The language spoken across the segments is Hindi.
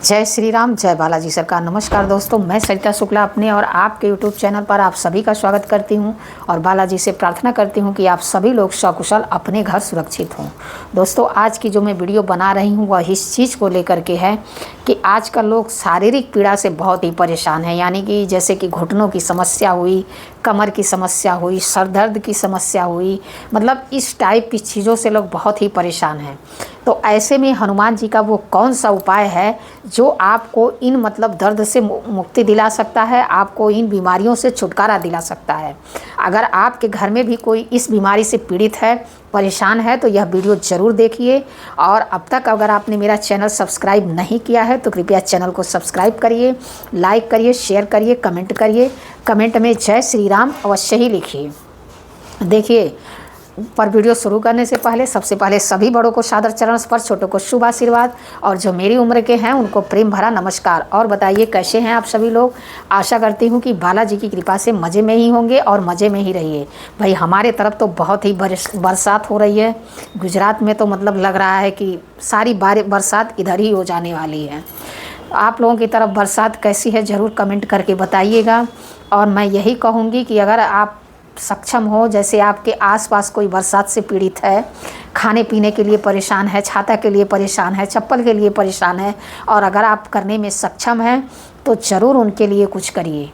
जय श्री राम, जय बालाजी सरकार। नमस्कार दोस्तों, मैं सरिता शुक्ला अपने और आपके यूट्यूब चैनल पर आप सभी का स्वागत करती हूं और बालाजी से प्रार्थना करती हूं कि आप सभी लोग सकुशल अपने घर सुरक्षित हों। दोस्तों, आज की जो मैं वीडियो बना रही हूं वह इस चीज़ को लेकर के है कि आजकल लोग शारीरिक पीड़ा से बहुत ही परेशान हैं। यानी कि जैसे कि घुटनों की समस्या हुई, कमर की समस्या हुई, सर दर्द की समस्या हुई, मतलब इस टाइप की चीज़ों से लोग बहुत ही परेशान हैं। तो ऐसे में हनुमान जी का वो कौन सा उपाय है जो आपको इन दर्द से मुक्ति दिला सकता है, आपको इन बीमारियों से छुटकारा दिला सकता है। अगर आपके घर में भी कोई इस बीमारी से पीड़ित है, परेशान है, तो यह वीडियो ज़रूर देखिए। और अब तक अगर आपने मेरा चैनल सब्सक्राइब नहीं किया है तो कृपया चैनल को सब्सक्राइब करिए, लाइक करिए, शेयर करिए, कमेंट करिए। कमेंट में जय श्री राम अवश्य ही लिखिए। देखिए, पर वीडियो शुरू करने से पहले सबसे पहले सभी बड़ों को सादर चरण स्पर्श, छोटों को शुभ आशीर्वाद और जो मेरी उम्र के हैं उनको प्रेम भरा नमस्कार। और बताइए कैसे हैं आप सभी लोग। आशा करती हूं कि बालाजी की कृपा से मज़े में ही होंगे और मज़े में ही रहिए। भाई हमारे तरफ तो बहुत ही बरसात हो रही है। गुजरात में तो लग रहा है कि सारी बरसात इधर ही हो जाने वाली है। आप लोगों की तरफ बरसात कैसी है ज़रूर कमेंट करके बताइएगा। और मैं यही कहूँगी कि अगर आप सक्षम हो, जैसे आपके आसपास कोई बरसात से पीड़ित है, खाने पीने के लिए परेशान है, छाता के लिए परेशान है, चप्पल के लिए परेशान है, और अगर आप करने में सक्षम हैं तो ज़रूर उनके लिए कुछ करिए।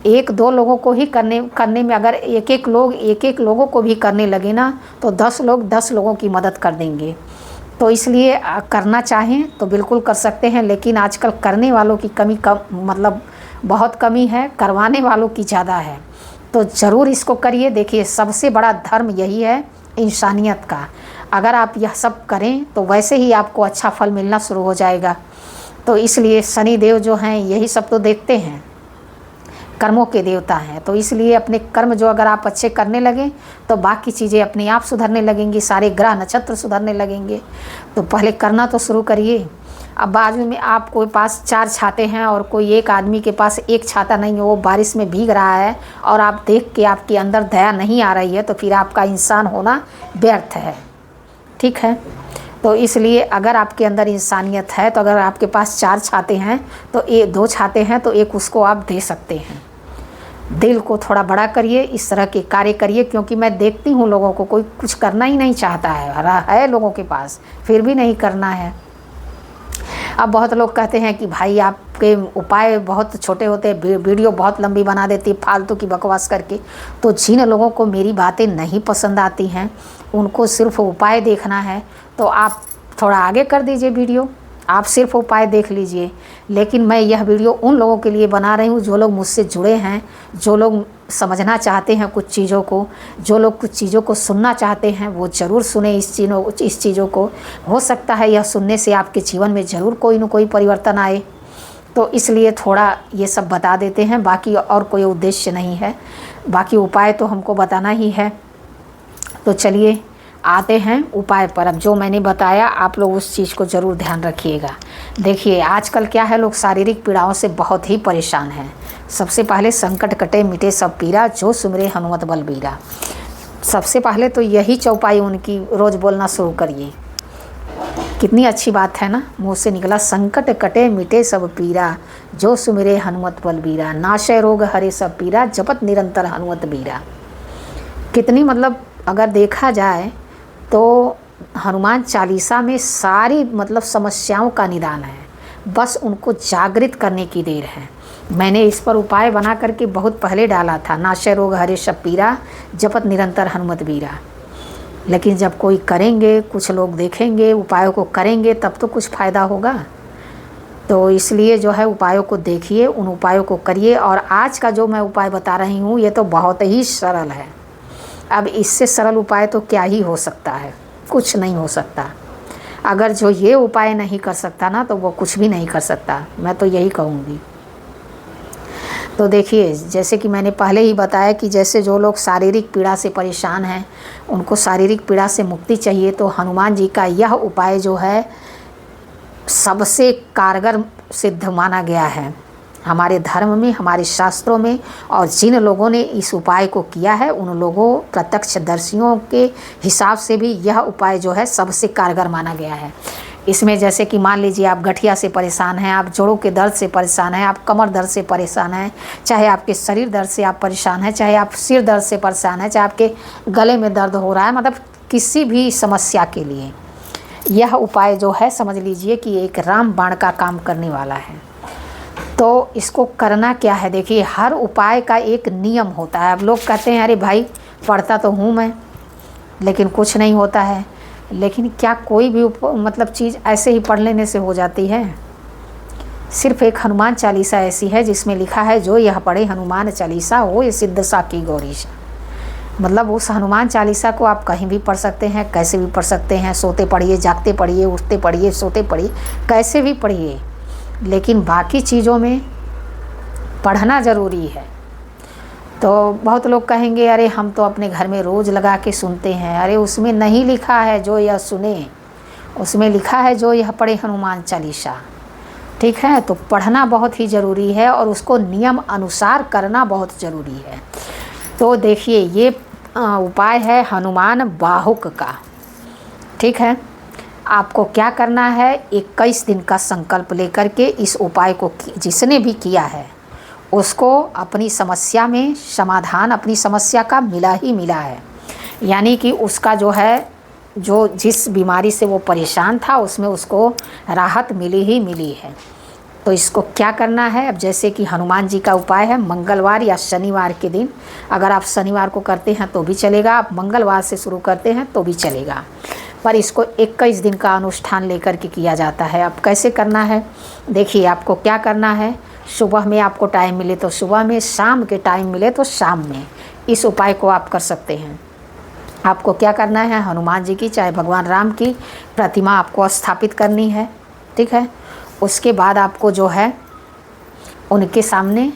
एक दो लोगों को ही करने में अगर एक एक लोगों को भी करने लगे ना तो 10 लोग 10 लोगों की मदद कर देंगे। तो इसलिए करना चाहें तो बिल्कुल कर सकते हैं, लेकिन आजकल करने वालों की कमी बहुत कमी है, करवाने वालों की ज़्यादा है। तो ज़रूर इसको करिए। देखिए, सबसे बड़ा धर्म यही है इंसानियत का। अगर आप यह सब करें तो वैसे ही आपको अच्छा फल मिलना शुरू हो जाएगा। तो इसलिए शनि देव जो हैं यही सब तो देखते हैं, कर्मों के देवता हैं। तो इसलिए अपने कर्म जो अगर आप अच्छे करने लगें तो बाकी चीज़ें अपने आप सुधरने लगेंगी, सारे ग्रह नक्षत्र सुधरने लगेंगे। तो पहले करना तो शुरू करिए। अब बाजू में आपके पास 4 छाते हैं और कोई एक आदमी के पास एक छाता नहीं है, वो बारिश में भीग रहा है और आप देख के आपके अंदर दया नहीं आ रही है, तो फिर आपका इंसान होना व्यर्थ है। ठीक है, तो इसलिए अगर आपके अंदर इंसानियत है तो अगर आपके पास 4 छाते हैं तो 2 छाते हैं तो एक उसको आप दे सकते हैं। दिल को थोड़ा बड़ा करिए, इस तरह के कार्य करिए, क्योंकि मैं देखती हूँ लोगों को कोई कुछ करना ही नहीं चाहता है लोगों के पास, फिर भी नहीं करना है। अब बहुत लोग कहते हैं कि भाई आपके उपाय बहुत छोटे होते हैं, वीडियो बहुत लंबी बना देती है फालतू की बकवास करके। तो जिन लोगों को मेरी बातें नहीं पसंद आती हैं, उनको सिर्फ उपाय देखना है तो आप थोड़ा आगे कर दीजिए वीडियो, आप सिर्फ उपाय देख लीजिए। लेकिन मैं यह वीडियो उन लोगों के लिए बना रही हूँ जो लोग मुझसे जुड़े हैं, जो लोग समझना चाहते हैं कुछ चीज़ों को, जो लोग कुछ चीज़ों को सुनना चाहते हैं, वो ज़रूर सुने इस चीज़ों को। हो सकता है यह सुनने से आपके जीवन में ज़रूर कोई न कोई परिवर्तन आए। तो इसलिए थोड़ा ये सब बता देते हैं, बाकी और कोई उद्देश्य नहीं है। बाकी उपाय तो हमको बताना ही है। तो चलिए आते हैं उपाय पर। अब जो मैंने बताया आप लोग उस चीज़ को ज़रूर ध्यान रखिएगा। देखिए, आजकल क्या है, लोग शारीरिक पीड़ाओं से बहुत ही परेशान हैं। सबसे पहले संकट कटे मिटे सब पीरा, जो सुमरे हनुमत बलबीरा। सबसे पहले तो यही चौपाई उनकी रोज़ बोलना शुरू करिए। कितनी अच्छी बात है ना, मुँह से निकला, संकट कटे मिटे सब पीरा, जो सुमरे हनुमत बलबीरा, नाशय रोग हरे सब पीरा, जपत निरंतर हनुमत बीरा। कितनी अगर देखा जाए तो हनुमान चालीसा में सारी समस्याओं का निदान है, बस उनको जागृत करने की देर है। मैंने इस पर उपाय बना करके बहुत पहले डाला था, नाशय रोग हरे सब पीरा, जपत निरंतर हनुमत बीरा। लेकिन जब कोई करेंगे, कुछ लोग देखेंगे, उपायों को करेंगे, तब तो कुछ फ़ायदा होगा। तो इसलिए जो है उपायों को देखिए, उन उपायों को करिए। और आज का जो मैं उपाय बता रही हूँ ये तो बहुत ही सरल है। अब इससे सरल उपाय तो क्या ही हो सकता है, कुछ नहीं हो सकता। अगर जो ये उपाय नहीं कर सकता ना तो वो कुछ भी नहीं कर सकता, मैं तो यही कहूँगी। तो देखिए, जैसे कि मैंने पहले ही बताया कि जैसे जो लोग शारीरिक पीड़ा से परेशान हैं, उनको शारीरिक पीड़ा से मुक्ति चाहिए, तो हनुमान जी का यह उपाय जो है सबसे कारगर सिद्ध माना गया है हमारे धर्म में, हमारे शास्त्रों में। और जिन लोगों ने इस उपाय को किया है उन लोगों प्रत्यक्षदर्शियों के हिसाब से भी यह उपाय जो है सबसे कारगर माना गया है। इसमें जैसे कि मान लीजिए आप गठिया से परेशान हैं, आप जोड़ों के दर्द से परेशान हैं, आप कमर दर्द से परेशान हैं, चाहे आपके शरीर दर्द से आप परेशान हैं, चाहे आप सिर दर्द से परेशान हैं, चाहे आपके गले में दर्द हो रहा है, मतलब किसी भी समस्या के लिए यह उपाय जो है समझ लीजिए कि एक रामबाण का काम करने वाला है। तो इसको करना क्या है, देखिए हर उपाय का एक नियम होता है। अब लोग कहते हैं अरे भाई पढ़ता तो हूँ मैं लेकिन कुछ नहीं होता है, लेकिन क्या कोई भी मतलब चीज़ ऐसे ही पढ़ लेने से हो जाती है? सिर्फ एक हनुमान चालीसा ऐसी है जिसमें लिखा है जो यह पढ़े हनुमान चालीसा हो ये सिद्ध साकी गौरीश। मतलब उस हनुमान चालीसा को आप कहीं भी पढ़ सकते हैं, कैसे भी पढ़ सकते हैं, सोते पढ़िए, जागते पढ़िए, उठते पढ़िए, सोते पढ़िए, कैसे भी पढ़िए, लेकिन बाकी चीज़ों में पढ़ना ज़रूरी है। तो बहुत लोग कहेंगे अरे हम तो अपने घर में रोज़ लगा के सुनते हैं। अरे उसमें नहीं लिखा है जो यह सुने, उसमें लिखा है जो यह पढ़े हनुमान चालीसा। ठीक है, तो पढ़ना बहुत ही ज़रूरी है और उसको नियम अनुसार करना बहुत ज़रूरी है। तो देखिए ये उपाय है हनुमान बाहुक का। ठीक है, आपको क्या करना है, 21 दिन का संकल्प लेकर के इस उपाय को जिसने भी किया है उसको अपनी समस्या में समाधान, अपनी समस्या का मिला ही मिला है। यानी कि उसका जो है, जो जिस बीमारी से वो परेशान था उसमें उसको राहत मिली ही मिली है। तो इसको क्या करना है, अब जैसे कि हनुमान जी का उपाय है मंगलवार या शनिवार के दिन, अगर आप शनिवार को करते हैं तो भी चलेगा, आप मंगलवार से शुरू करते हैं तो भी चलेगा, पर इसको 21 दिन का अनुष्ठान लेकर के किया जाता है। अब कैसे करना है, देखिए आपको क्या करना है, सुबह में आपको टाइम मिले तो सुबह में, शाम के टाइम मिले तो शाम में इस उपाय को आप कर सकते हैं। आपको क्या करना है, हनुमान जी की चाहे भगवान राम की प्रतिमा आपको स्थापित करनी है। ठीक है, उसके बाद आपको जो है उनके सामने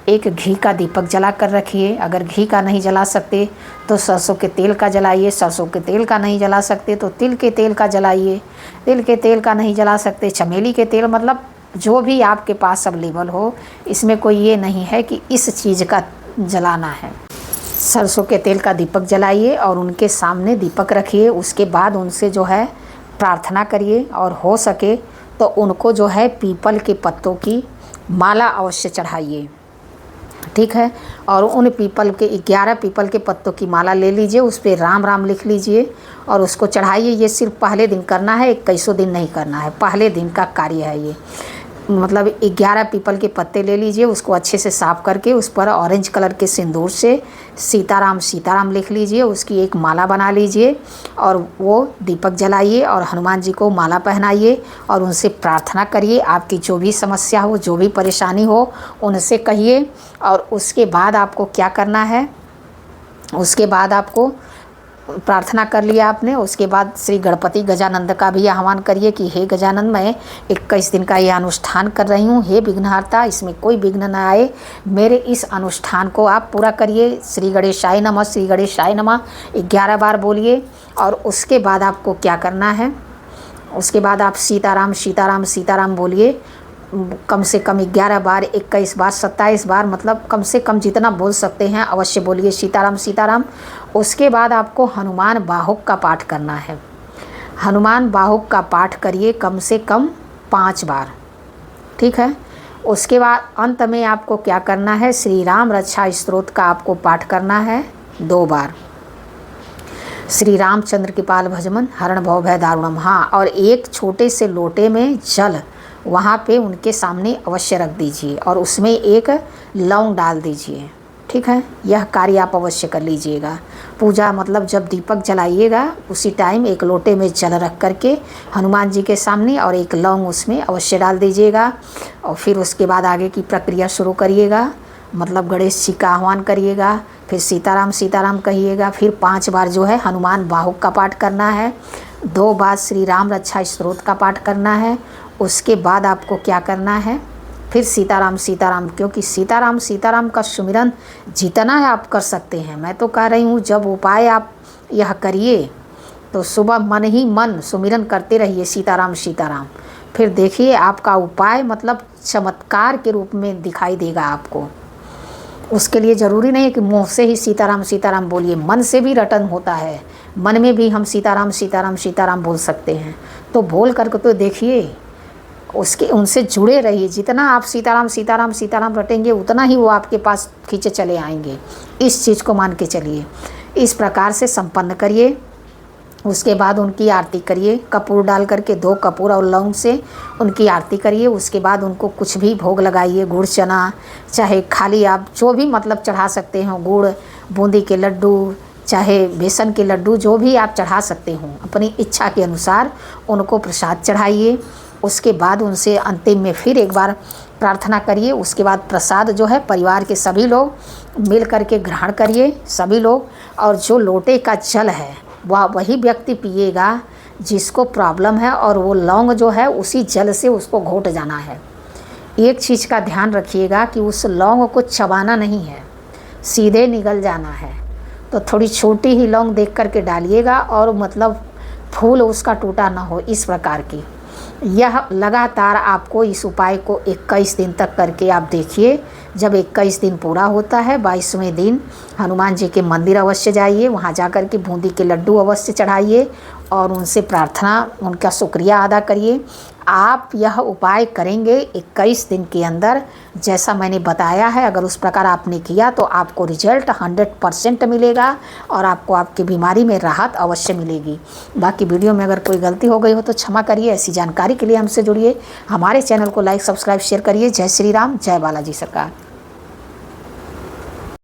एक घी का दीपक जला कर रखिए। अगर घी का नहीं जला सकते तो सरसों के तेल का जलाइए, सरसों के तेल का नहीं जला सकते तो तिल के तेल का जलाइए, तिल के तेल का नहीं जला सकते चमेली के तेल, मतलब जो भी आपके पास अवेलेबल हो। इसमें कोई ये नहीं है कि इस चीज़ का जलाना है। सरसों के तेल का दीपक जलाइए और उनके सामने दीपक रखिए। उसके बाद उनसे जो है प्रार्थना करिए और हो सके तो उनको जो है पीपल के पत्तों की माला अवश्य चढ़ाइए। ठीक है, और उन पीपल के 11 पीपल के पत्तों की माला ले लीजिए, उस पर राम राम लिख लीजिए और उसको चढ़ाइए। ये सिर्फ पहले दिन करना है, 21 दिन नहीं करना है, पहले दिन का कार्य है ये। मतलब 11 पीपल के पत्ते ले लीजिए, उसको अच्छे से साफ़ करके उस पर ऑरेंज कलर के सिंदूर से सीताराम सीताराम लिख लीजिए, उसकी एक माला बना लीजिए और वो दीपक जलाइए और हनुमान जी को माला पहनाइए और उनसे प्रार्थना करिए। आपकी जो भी समस्या हो, जो भी परेशानी हो, उनसे कहिए। और उसके बाद आपको क्या करना है, उसके बाद आपको प्रार्थना कर लिया आपने, उसके बाद श्री गणपति गजानंद का भी आह्वान करिए कि हे गजानंद, मैं 21 दिन का ये अनुष्ठान कर रही हूँ, हे विघ्नहर्ता, इसमें कोई विघ्न न आए, मेरे इस अनुष्ठान को आप पूरा करिए। श्री गणेशाय नमः, श्री गणेशाय नमः 11 बार बोलिए। और उसके बाद आपको क्या करना है, उसके बाद आप सीताराम सीताराम सीताराम बोलिए, कम से कम 11 बार, 21 बार, 27 बार, मतलब कम से कम जितना बोल सकते हैं अवश्य बोलिए सीताराम सीताराम। उसके बाद आपको हनुमान बाहुक का पाठ करना है। हनुमान बाहुक का पाठ करिए कम से कम 5 बार। ठीक है, उसके बाद अंत में आपको क्या करना है, श्री राम रक्षा स्तोत्र का आपको पाठ करना है 2 बार। श्री रामचंद्र कृपाल भजमन हरण भव भय दारुणम। हाँ, और एक छोटे से लोटे में जल वहाँ पे उनके सामने अवश्य रख दीजिए और उसमें एक लौंग डाल दीजिए। ठीक है, यह कार्य आप अवश्य कर लीजिएगा। पूजा मतलब जब दीपक जलाइएगा उसी टाइम एक लोटे में जल रख करके हनुमान जी के सामने और एक लौंग उसमें अवश्य डाल दीजिएगा। और फिर उसके बाद आगे की प्रक्रिया शुरू करिएगा, मतलब गणेश जी का आह्वान करिएगा, फिर सीताराम सीताराम कहिएगा, फिर 5 बार जो है हनुमान बाहुक का पाठ करना है, 2 बार श्री राम रक्षा स्तोत्र का पाठ करना है। उसके बाद आपको क्या करना है, फिर सीताराम सीताराम, क्योंकि सीताराम सीताराम का सुमिरन जितना है आप कर सकते हैं। मैं तो कह रही हूँ जब उपाय आप यह करिए तो सुबह मन ही मन सुमिरन करते रहिए सीताराम सीताराम। फिर देखिए आपका उपाय मतलब चमत्कार के रूप में दिखाई देगा आपको। उसके लिए ज़रूरी नहीं है कि मुँह से ही सीताराम सीताराम बोलिए, मन से भी रटन होता है, मन में भी हम सीताराम सीताराम सीताराम बोल सकते हैं। तो बोल करके तो देखिए, उसके उनसे जुड़े रहिए। जितना आप सीताराम सीताराम सीताराम रटेंगे उतना ही वो आपके पास खींचे चले आएंगे। इस चीज़ को मान के चलिए। इस प्रकार से संपन्न करिए। उसके बाद उनकी आरती करिए, कपूर डाल करके 2 कपूर और लौंग से उनकी आरती करिए। उसके बाद उनको कुछ भी भोग लगाइए, गुड़ चना, चाहे खाली आप जो भी मतलब चढ़ा सकते हो, गुड़, बूंदी के लड्डू, चाहे बेसन के लड्डू, जो भी आप चढ़ा सकते हो अपनी इच्छा के अनुसार उनको प्रसाद चढ़ाइए। उसके बाद उनसे अंतिम में फिर एक बार प्रार्थना करिए। उसके बाद प्रसाद जो है परिवार के सभी लोग मिल करके ग्रहण करिए, सभी लोग। और जो लोटे का जल है वह वही व्यक्ति पिएगा जिसको प्रॉब्लम है, और वो लौंग जो है उसी जल से उसको घोट जाना है। एक चीज़ का ध्यान रखिएगा कि उस लौंग को चबाना नहीं है, सीधे निगल जाना है। तो थोड़ी छोटी ही लौंग देख करके डालिएगा, और मतलब फूल उसका टूटा ना हो, इस प्रकार की। यह लगातार आपको इस उपाय को 21 दिन तक करके आप देखिए। जब 21 दिन पूरा होता है, 22वें दिन हनुमान जी के मंदिर अवश्य जाइए। वहाँ जा कर के बूंदी के लड्डू अवश्य चढ़ाइए और उनसे प्रार्थना, उनका शुक्रिया अदा करिए। आप यह उपाय करेंगे 21 दिन के अंदर, जैसा मैंने बताया है, अगर उस प्रकार आपने किया तो आपको रिजल्ट 100% मिलेगा और आपको आपकी बीमारी में राहत अवश्य मिलेगी। बाकी वीडियो में अगर कोई गलती हो गई हो तो क्षमा करिए। ऐसी जानकारी के लिए हमसे जुड़िए। हमारे चैनल को लाइक, सब्सक्राइब, शेयर करिए। जय श्री राम, जय बालाजी सरकार।